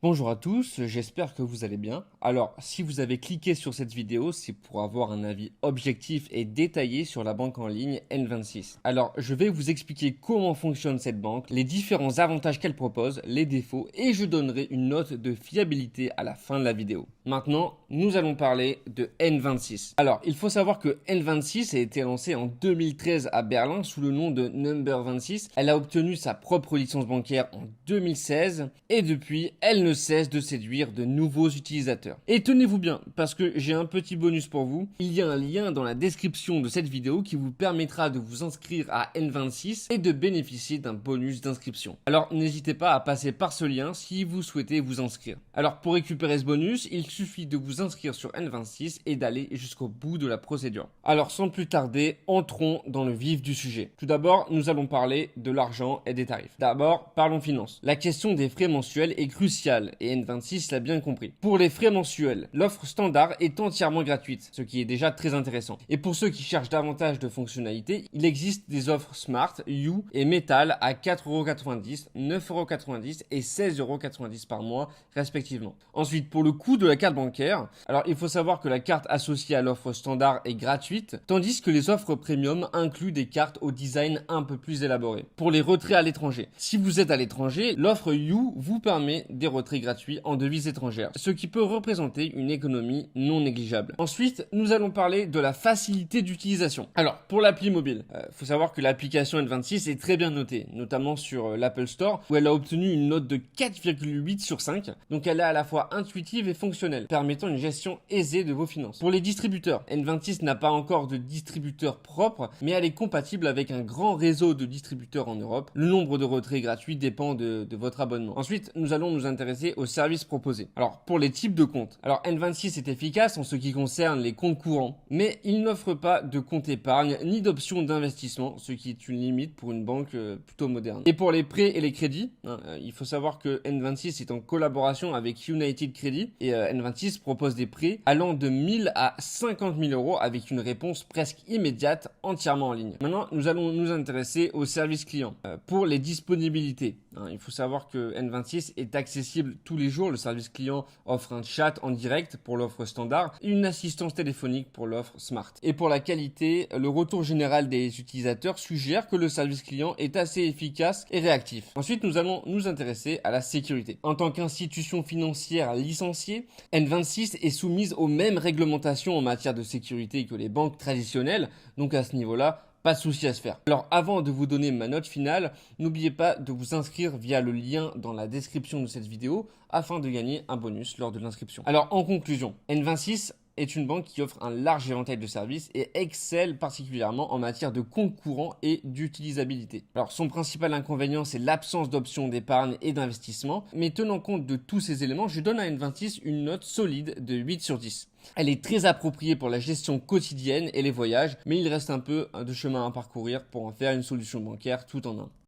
Bonjour à tous, j'espère que vous allez bien. Alors, si vous avez cliqué sur cette vidéo, c'est pour avoir un avis objectif et détaillé sur la banque en ligne N26. Alors, je vais vous expliquer comment fonctionne cette banque, les différents avantages qu'elle propose, les défauts, et je donnerai une note de fiabilité à la fin de la vidéo. Maintenant, nous allons parler de N26. Alors, il faut savoir que N26 a été lancée en 2013 à Berlin sous le nom de Number 26. Elle a obtenu sa propre licence bancaire en 2016 et depuis, elle ne cesse de séduire de nouveaux utilisateurs. Et tenez-vous bien, parce que j'ai un petit bonus pour vous. Il y a un lien dans la description de cette vidéo qui vous permettra de vous inscrire à N26 et de bénéficier d'un bonus d'inscription. Alors n'hésitez pas à passer par ce lien si vous souhaitez vous inscrire. Alors pour récupérer ce bonus, il suffit de vous inscrire sur N26 et d'aller jusqu'au bout de la procédure. Alors sans plus tarder, entrons dans le vif du sujet. Tout d'abord, nous allons parler de l'argent et des tarifs. D'abord, parlons finances. La question des frais mensuels est cruciale et N26 l'a bien compris. Pour les frais mensuels, l'offre standard est entièrement gratuite, ce qui est déjà très intéressant. Et pour ceux qui cherchent davantage de fonctionnalités, il existe des offres Smart, You et Metal à 4,90€, 9,90€ et 16,90€ par mois respectivement. Ensuite, pour le coût de la carte bancaire, alors il faut savoir que la carte associée à l'offre standard est gratuite, tandis que les offres premium incluent des cartes au design un peu plus élaboré. Pour les retraits à l'étranger, si vous êtes à l'étranger, l'offre You vous permet des retraits gratuits en devises étrangères, ce qui peut représenter une économie non négligeable. Ensuite, nous allons parler de la facilité d'utilisation. Alors, pour l'appli mobile, faut savoir que l'application N26 est très bien notée, notamment sur l'Apple Store, où elle a obtenu une note de 4,8 sur 5, donc elle est à la fois intuitive et fonctionnelle, permettant une gestion aisée de vos finances. Pour les distributeurs, N26 n'a pas encore de distributeur propre, mais elle est compatible avec un grand réseau de distributeurs en Europe. Le nombre de retraits gratuits dépend de votre abonnement. Ensuite, nous allons nous intéresser aux services proposés. Alors, pour les types de comptes. Alors, N26 est efficace en ce qui concerne les comptes courants, mais il n'offre pas de compte épargne ni d'option d'investissement, ce qui est une limite pour une banque plutôt moderne. Et pour les prêts et les crédits, il faut savoir que N26 est en collaboration avec United Credit et N26 propose des prêts allant de 1000 à 50 000 euros avec une réponse presque immédiate, entièrement en ligne. Maintenant, nous allons nous intéresser aux services clients. Pour les disponibilités, il faut savoir que N26 est accessible tous les jours. Le service client offre un chat en direct pour l'offre standard et une assistance téléphonique pour l'offre Smart. Et pour la qualité, le retour général des utilisateurs suggère que le service client est assez efficace et réactif. Ensuite, nous allons nous intéresser à la sécurité. En tant qu'institution financière licenciée, N26 est soumise aux mêmes réglementations en matière de sécurité que les banques traditionnelles. Donc à ce niveau-là, pas de souci à se faire. Alors avant de vous donner ma note finale, n'oubliez pas de vous inscrire via le lien dans la description de cette vidéo afin de gagner un bonus lors de l'inscription. Alors en conclusion, N26 est une banque qui offre un large éventail de services et excelle particulièrement en matière de compte courant et d'utilisabilité. Alors son principal inconvénient, c'est l'absence d'options d'épargne et d'investissement, mais tenant compte de tous ces éléments, je donne à N26 une note solide de 8 sur 10. Elle est très appropriée pour la gestion quotidienne et les voyages, mais il reste un peu de chemin à parcourir pour en faire une solution bancaire tout en un.